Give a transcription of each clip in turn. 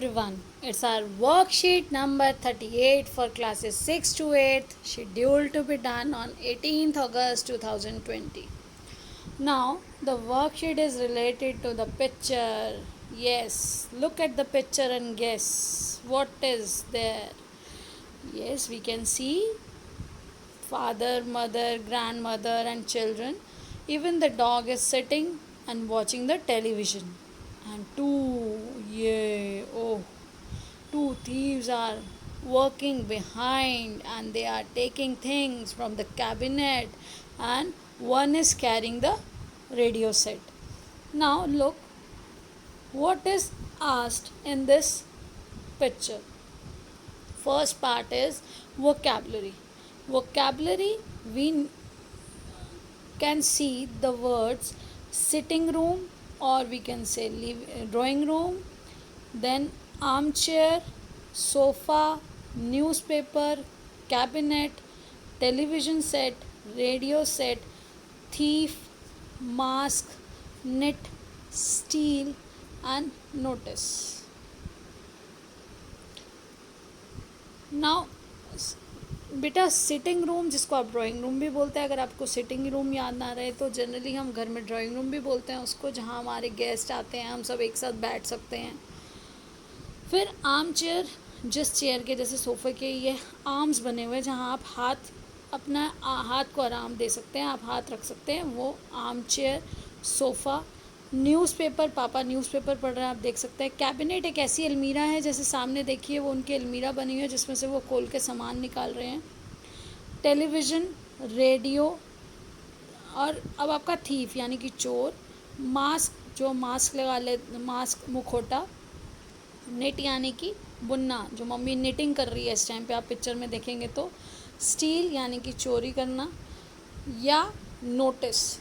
everyone. It's our worksheet number 38 for classes 6 to 8, scheduled to be done on 18th August 2020. Now, the worksheet is related to the picture. Yes, look at the picture and guess what is there. Yes, we can see father, mother, grandmother, and children. Even the dog is sitting and watching the television. And two thieves are working behind and they are taking things from the cabinet, and one is carrying the radio set. Now, look what is asked in this picture. First part is vocabulary. Vocabulary, we can see the words sitting room, or we can say drawing room, then armchair, sofa, newspaper, cabinet, television set, radio set, thief, mask, knit, steal, and notice. Now, बेटा sitting room, जिसको आप drawing room भी बोलते हैं, अगर आपको sitting room याद ना रहे तो जनरली हम घर में ड्राइंग रूम भी बोलते हैं उसको, जहाँ हमारे गेस्ट आते हैं, हम सब एक साथ बैठ सकते हैं. फिर आर्म चेयर, जिस चेयर के जैसे सोफ़े के ये आर्म्स बने हुए हैं जहाँ आप अपना हाथ को आराम दे सकते हैं, आप हाथ रख सकते हैं, वो आर्म चेयर. सोफ़ा, न्यूज़पेपर, पापा न्यूज़पेपर पढ़ रहे हैं, आप देख सकते हैं. कैबिनेट एक ऐसी अलमीरा है, जैसे सामने देखिए वो उनकी अलमीरा बनी हुई है जिसमें से वो खोल के सामान निकाल रहे हैं. टेलीविज़न, रेडियो, और अब आपका थीफ यानी कि चोर. मास्क, जो मास्क लगा ले, मास्क मुखौटा. निट यानी कि बुनना, जो मम्मी निटिंग कर रही है इस टाइम पे, आप पिक्चर में देखेंगे तो. स्टील यानी कि चोरी करना. या नोटिस,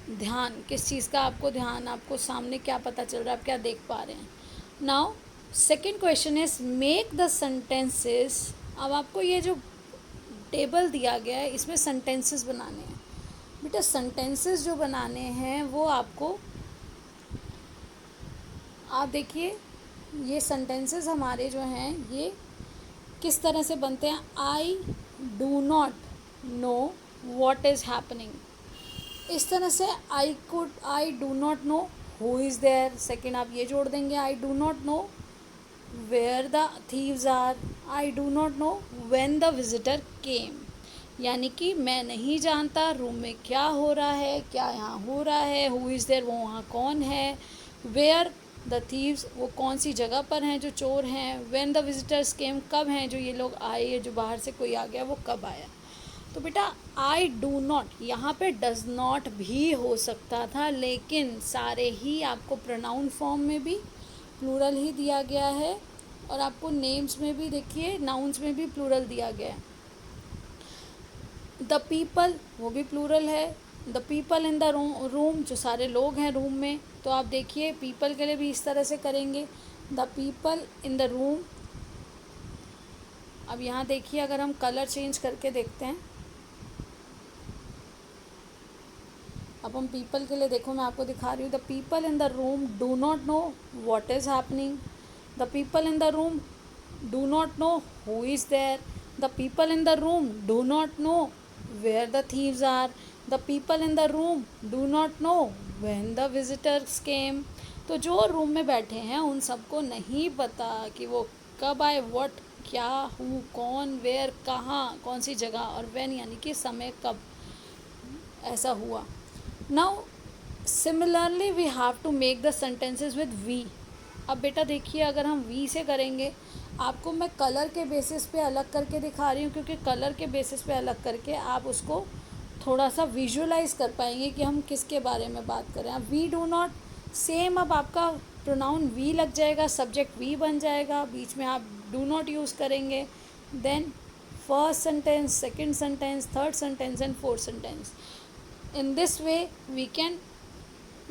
ध्यान, किस चीज़ का आपको ध्यान, आपको सामने क्या पता चल रहा है, आप क्या देख पा रहे हैं. Now second question is make the sentences. अब आपको ये जो टेबल दिया गया है इसमें सेंटेंसेस बनाने हैं. बेटा सेंटेंसेस जो बनाने हैं वो आपको, आप देखिए ये सेंटेंसेस हमारे जो हैं ये किस तरह से बनते हैं. I do not know what is happening. इस तरह से I do not know who is there. Second आप ये जोड़ देंगे, I do not know where the thieves are. I do not know when the visitor came, यानी कि मैं नहीं जानता रूम में क्या हो रहा है, क्या यहाँ हो रहा है. हु इज़ देयर, वो वहाँ कौन है. वेयर द थीव्स, वो कौन सी जगह पर हैं जो चोर हैं. व्हेन द विजिटर्स केम, कब हैं जो ये लोग आए, जो बाहर से कोई आ गया वो कब आया. तो बेटा आई डू नॉट, यहाँ पे डज नॉट भी हो सकता था, लेकिन सारे ही आपको प्रोनाउन फॉर्म में भी प्लूरल ही दिया गया है, और आपको नेम्स में भी देखिए नाउन्स में भी प्लूरल दिया गया है. द पीपल, वो भी प्लूरल है. The people in the room, जो सारे लोग हैं रूम में, तो आप देखिए पीपल के लिए भी इस तरह से करेंगे, the people in the room. अब यहाँ देखिए अगर हम कलर चेंज करके देखते हैं, अब हम पीपल के लिए, देखो मैं आपको दिखा रही हूँ. The people in the room do not know what is happening. The people in the room do not know who is there. The people in the room do not know where the thieves are. The people in the room do not know when the visitors came. तो जो room में बैठे हैं उन सबको नहीं पता कि वो कब आए. व्हाट, क्या, हु, कौन, वेयर, कहाँ, कौन सी जगह, और व्हेन यानी कि समय, कब ऐसा हुआ. Now similarly we have to make the sentences with we. अब बेटा देखिए अगर हम वी से करेंगे, आपको मैं कलर के बेसिस पे अलग करके दिखा रही हूँ, क्योंकि कलर के बेसिस पे अलग करके आप उसको थोड़ा सा विजुअलाइज कर पाएंगे कि हम किसके बारे में बात कर रहे हैं. वी डू नॉट, सेम, अब आपका प्रोनाउन वी लग जाएगा, सब्जेक्ट वी बन जाएगा, बीच में आप डू नॉट यूज़ करेंगे. Then first sentence, second sentence, third sentence and fourth sentence. In this way we can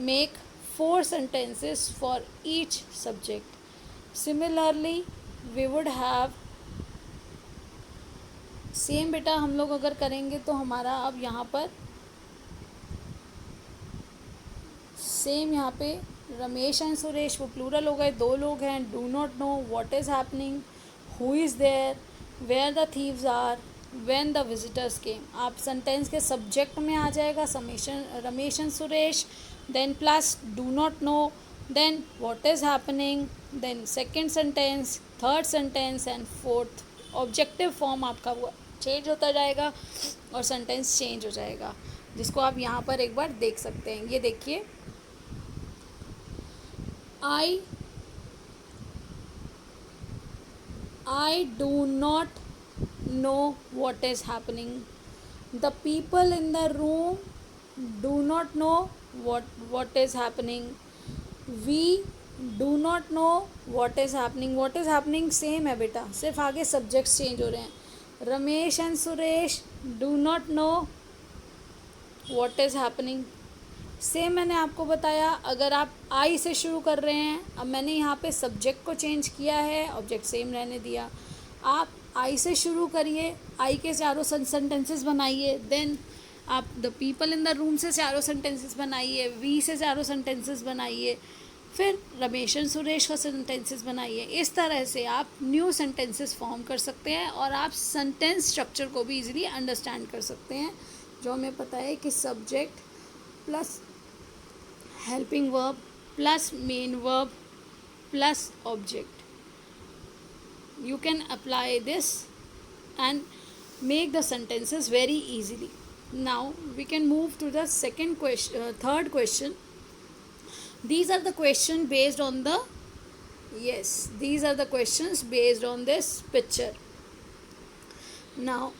make 4 sentences for each subject. Similarly we would have same. बेटा हम लोग अगर करेंगे तो हमारा अब यहाँ पर सेम, यहाँ पे रमेश एंड सुरेश वो प्लूरल हो गए, दो लोग हैं. Do not know what is happening, who is there, where the thieves are, when the visitors came. आप सेंटेंस के सब्जेक्ट में आ जाएगा summation Ramesh and Suresh, then plus do not know, then what is happening, then second sentence, third sentence and fourth. Objective form आपका वो change होता जाएगा और सेंटेंस चेंज हो जाएगा, जिसको आप यहाँ पर एक बार देख सकते हैं. ये देखिए, I do not know what is happening. The people in the room do not know what is happening. We do not know what is happening. What is happening same है बेटा, सिर्फ आगे सब्जेक्ट्स चेंज हो रहे हैं. Ramesh and Suresh do not know what is happening. Same मैंने आपको बताया. अगर आप आई से शुरू कर रहे हैं, अब मैंने यहाँ पे सब्जेक्ट को चेंज किया है, ऑब्जेक्ट सेम रहने दिया. आप आई से शुरू करिए, आई के चारों सेंटेंसेस बनाइए, देन आप the people in the room से चारों सेंटेंसेस बनाइए, वी से चारों सेंटेंसेस बनाइए, फिर रमेश एंड सुरेश का सेंटेंसेस बनाइए. इस तरह से आप न्यू सेंटेंसेस फॉर्म कर सकते हैं और आप सेंटेंस स्ट्रक्चर को भी इजीली अंडरस्टैंड कर सकते हैं, जो हमें पता है कि subject plus helping verb plus main verb plus object. You can apply this and make the sentences very easily. Now we can move to the third question. These are the questions based on the these are the questions based on this picture. Now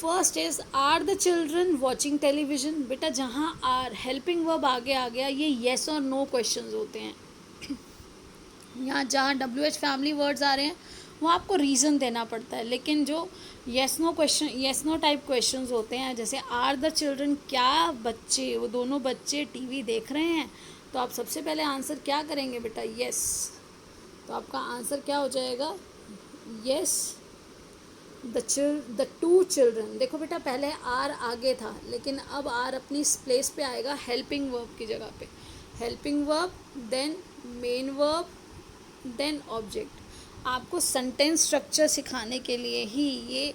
first is are the children watching television. बेटा जहाँ are helping verb आगे आ गया, ये yes और know questions होते हैं. यहाँ जहाँ WH फैमिली वर्ड्स आ रहे हैं वो आपको रीज़न देना पड़ता है, लेकिन जो येस नो टाइप क्वेश्चंस होते हैं, जैसे आर द चिल्ड्रन, क्या बच्चे, वो दोनों बच्चे टीवी देख रहे हैं, तो आप सबसे पहले आंसर क्या करेंगे बेटा, येस. तो आपका आंसर क्या हो जाएगा, येस. The two children. देखो बेटा पहले आर आगे था, लेकिन अब आर अपनी प्लेस पे आएगा हेल्पिंग वर्ब की जगह पे. Helping verb, then main verb, then object. आपको सेंटेंस स्ट्रक्चर सिखाने के लिए ही ये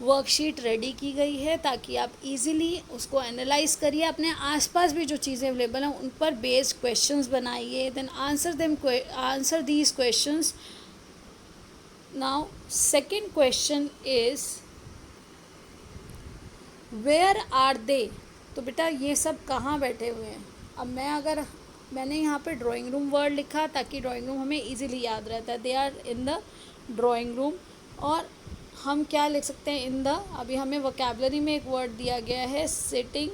वर्कशीट रेडी की गई है, ताकि आप इजीली उसको एनालाइज करिए, अपने आसपास भी जो चीज़ें अवेलेबल हैं उन पर बेस्ड क्वेश्चंस बनाइए, then answer these questions. Now second question is where are they. तो बेटा ये सब कहाँ बैठे हुए हैं. अब मैंने यहाँ पे ड्राइंग रूम वर्ड लिखा ताकि ड्राइंग रूम हमें इजीली याद रहता है. They are in the drawing room. और हम क्या लिख सकते हैं, इन द, अभी हमें वोकैबुलरी में एक वर्ड दिया गया है, सिटिंग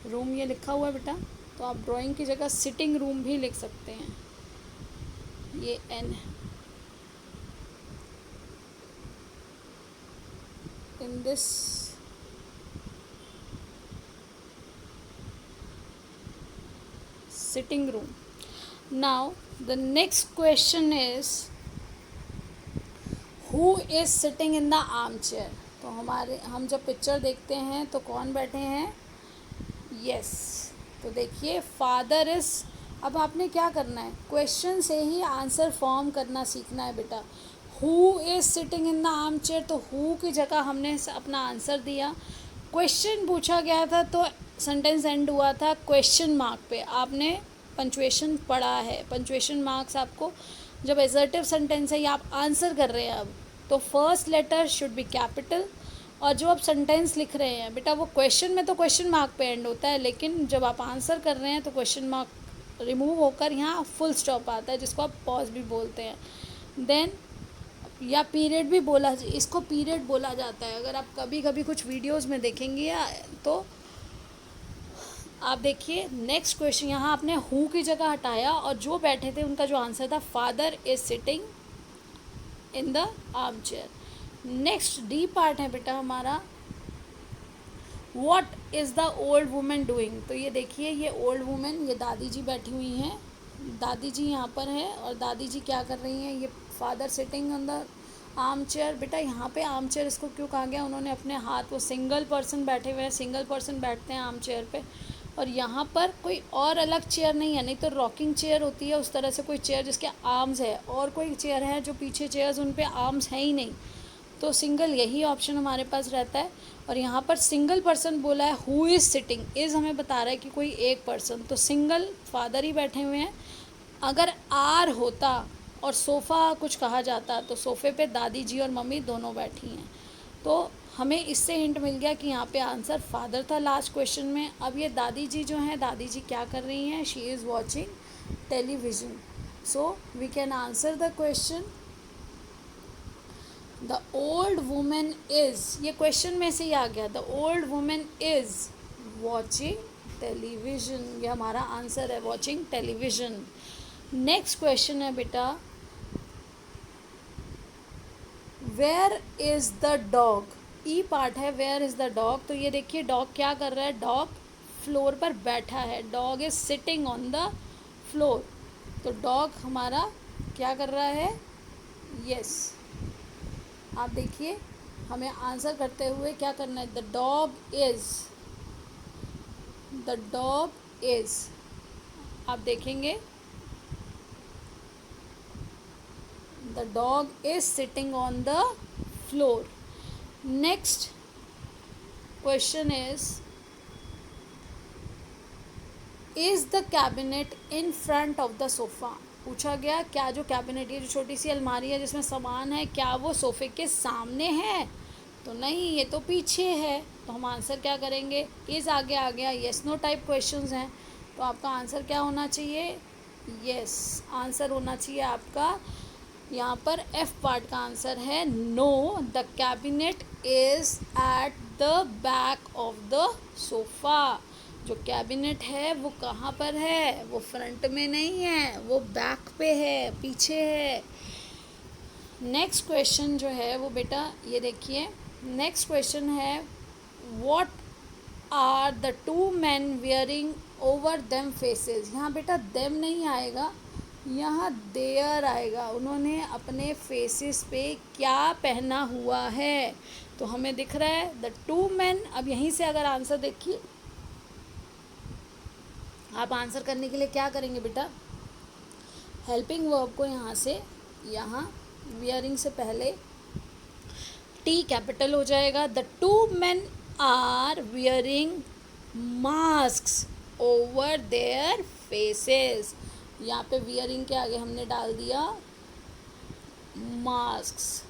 रूम ये लिखा हुआ है बेटा, तो आप ड्राइंग की जगह सिटिंग रूम भी लिख सकते हैं. ये एन in this sitting room. Now the next question is who is sitting in the arm chair. तो हम जब पिक्चर देखते हैं तो कौन बैठे हैं, यस. तो देखिए फादर इज. अब आपने क्या करना है, क्वेश्चन से ही आंसर फॉर्म करना सीखना है बेटा. Who is sitting in the arm chair, तो हु की जगह हमने अपना आंसर दिया. क्वेश्चन पूछा गया था तो सेंटेंस एंड हुआ था क्वेश्चन मार्क पे. आपने पंचुएशन पढ़ा है, पंचुएशन मार्क्स आपको जब एसर्टिव सेंटेंस है या आप आंसर कर रहे हैं अब, तो first letter should be capital. और जो आप सेंटेंस लिख रहे हैं बेटा, वो क्वेश्चन में तो क्वेश्चन मार्क पे एंड होता है, लेकिन जब आप आंसर कर रहे हैं तो क्वेश्चन मार्क रिमूव होकर यहाँ फुल स्टॉप आता है, जिसको आप पॉज भी बोलते हैं. देन या पीरियड भी इसको पीरियड बोला जाता है. अगर आप कभी कभी कुछ वीडियोस में देखेंगे तो आप देखिए नेक्स्ट क्वेश्चन, यहाँ आपने हु की जगह हटाया और जो बैठे थे उनका जो आंसर था, father is sitting in the arm chair. Next D part है बेटा हमारा, what is the old women doing. तो ये देखिए, ये ओल्ड वुमेन, ये दादी जी बैठी हुई हैं, दादी जी यहाँ पर है और दादी जी क्या कर रही हैं, ये father sitting on the arm chair. बेटा यहाँ पे आर्म चेयर इसको क्यों कहा गया, उन्होंने अपने हाथ, वो सिंगल पर्सन बैठे हुए हैं, सिंगल पर्सन बैठते हैं आर्म चेयर पे, और यहाँ पर कोई और अलग चेयर नहीं है, नहीं तो रॉकिंग चेयर होती है उस तरह से कोई चेयर जिसके आर्म्स है, और कोई चेयर है जो पीछे चेयर्स उन पे आर्म्स है ही नहीं, तो सिंगल यही ऑप्शन हमारे पास रहता है। और यहाँ पर सिंगल पर्सन बोला है, हु इज़ सिटिंग, इज़ हमें बता रहा है कि कोई एक पर्सन, तो सिंगल फादर ही बैठे हुए हैं। अगर आर होता और सोफ़ा कुछ कहा जाता तो सोफ़े पे दादी जी और मम्मी दोनों बैठी हैं, तो हमें इससे हिंट मिल गया कि यहाँ पे आंसर फादर था लास्ट क्वेश्चन में। अब ये दादी जी जो हैं, दादी जी क्या कर रही हैं, she is watching television, so we can answer the question. The old women is, ये क्वेश्चन में से ही आ गया, the old women is watching television, ये हमारा आंसर है, वॉचिंग टेलीविज़न। नेक्स्ट क्वेश्चन है बेटा, where is the dog, E part है, वेयर इज़ द डॉग, तो ये देखिए डॉग क्या कर रहा है, डॉग फ्लोर पर बैठा है, dog is sitting on the floor, तो डॉग हमारा क्या कर रहा है, यस आप देखिए हमें आंसर करते हुए क्या करना है, द डॉग इज़, आप देखेंगे the dog is sitting on the floor. Next question is the cabinet in front of the sofa, पूछा गया क्या जो कैबिनेट, ये जो छोटी सी अलमारी है जिसमें सामान है, क्या वो सोफ़े के सामने है, तो नहीं, ये तो पीछे है, तो हम आंसर क्या करेंगे, इज़ आगे आ गया, येस नो टाइप क्वेश्चंस हैं, तो आपका आंसर क्या होना चाहिए, यस आंसर होना चाहिए आपका यहाँ पर एफ पार्ट का आंसर है no, the cabinet is at the back of the sofa, जो कैबिनेट है वो कहाँ पर है, वो फ्रंट में नहीं है, वो बैक पे है, पीछे है। नेक्स्ट क्वेश्चन जो है वो बेटा ये देखिए, नेक्स्ट क्वेश्चन है, what are the two man wearing over them faces, यहाँ बेटा देम नहीं आएगा, यहाँ देयर आएगा, उन्होंने अपने फेसेस पे क्या पहना हुआ है, तो हमें दिख रहा है द टू मैन। अब यहीं से अगर आंसर देखिए, आप आंसर करने के लिए क्या करेंगे बेटा, हेल्पिंग वर्ब को यहाँ से, यहाँ वियरिंग से पहले टी कैपिटल हो जाएगा, the two man are wearing masks over their faces, यहाँ पे वियरिंग के आगे हमने डाल दिया masks.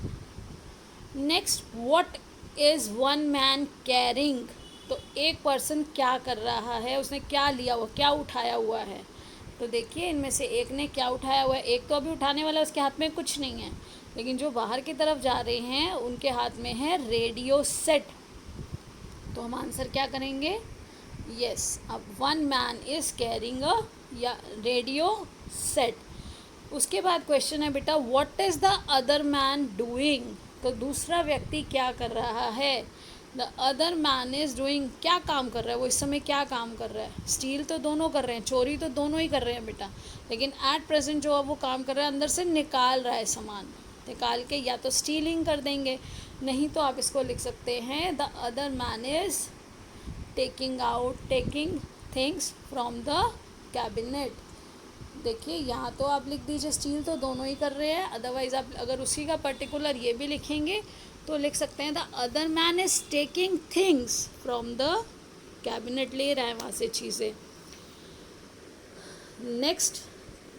Next, what is one man carrying, तो एक पर्सन क्या कर रहा है, उसने क्या लिया हुआ, क्या उठाया हुआ है, तो देखिए इनमें से एक ने क्या उठाया हुआ है, एक तो अभी उठाने वाला, उसके हाथ में कुछ नहीं है, लेकिन जो बाहर की तरफ जा रहे हैं उनके हाथ में है रेडियो सेट, तो हम आंसर क्या करेंगे, यस अब one man is carrying a या रेडियो सेट। उसके बाद क्वेश्चन है बेटा, what is the other man doing, तो दूसरा व्यक्ति क्या कर रहा है, the other man is doing, क्या काम कर रहा है वो इस समय, क्या काम कर रहा है, स्टील तो दोनों कर रहे हैं, चोरी तो दोनों ही कर रहे हैं बेटा, लेकिन एट प्रेजेंट जो अब वो काम कर रहा है अंदर से निकाल रहा है सामान, निकाल के या तो स्टीलिंग कर देंगे, नहीं तो आप इसको लिख सकते हैं the other man is taking things from the cabinet. देखिए यहाँ तो आप लिख दीजिए स्टील तो दोनों ही कर रहे हैं, अदरवाइज़ आप अगर उसी का पर्टिकुलर ये भी लिखेंगे तो लिख सकते हैं the other man is taking things from the cabinet, ले रहा है वहाँ से चीज़ें। Next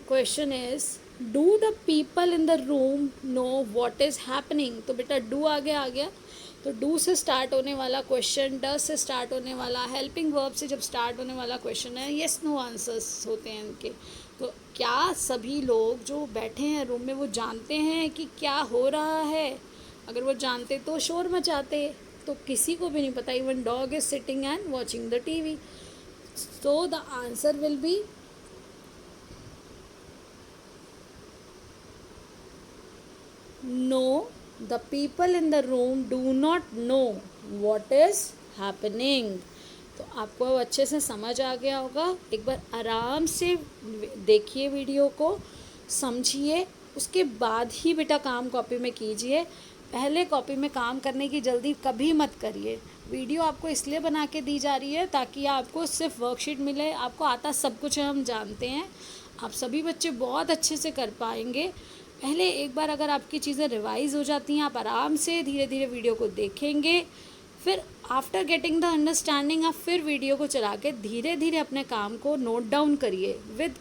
question is, do the people in the room no what is happening, तो बेटा डू आगे आ गया, तो डू से स्टार्ट होने वाला क्वेश्चन, डस से स्टार्ट होने वाला, हेल्पिंग वर्ब से जब स्टार्ट होने वाला क्वेश्चन है, येस नो आंसर्स होते हैं इनके, तो क्या सभी लोग जो बैठे हैं रूम में वो जानते हैं कि क्या हो रहा है, अगर वो जानते तो शोर मचाते, तो किसी को भी नहीं पता, even dog is sitting and watching the TV, so the answer will be no, the people in the room do not know what is happening. तो आपको अच्छे से समझ आ गया होगा। एक बार आराम से देखिए वीडियो को, समझिए, उसके बाद ही बेटा काम कॉपी में कीजिए। पहले कॉपी में काम करने की जल्दी कभी मत करिए। वीडियो आपको इसलिए बना के दी जा रही है ताकि आपको सिर्फ वर्कशीट मिले। आपको आता सब कुछ है, हम जानते हैं। आप सभी बच्चे बहुत अच्छे से कर पाएंगे। पहले एक बार अगर आपकी चीज़ें रिवाइज़ हो जाती हैं, आप आराम से धीरे धीरे वीडियो को देखेंगे, फिर आफ्टर गेटिंग द अंडरस्टैंडिंग आप फिर वीडियो को चला के धीरे धीरे अपने काम को नोट डाउन करिए with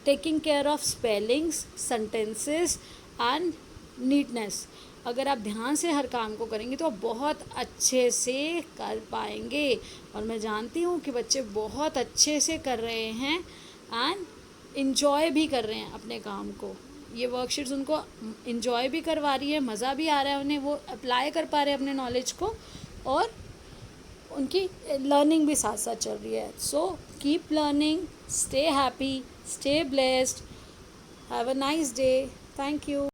taking care of spellings, sentences and neatness. अगर आप ध्यान से हर काम को करेंगे तो आप बहुत अच्छे से कर पाएंगे। और मैं जानती हूँ कि बच्चे बहुत अच्छे से कर रहे हैं एंड इन्जॉय भी कर रहे हैं अपने काम को। ये वर्कशीट्स उनको इन्जॉय भी करवा रही है, मज़ा भी आ रहा है उन्हें, वो अप्लाई कर पा रहे हैं अपने नॉलेज को, और उनकी लर्निंग भी साथ साथ चल रही है। So keep learning, stay happy, stay blessed, have a nice day, thank you.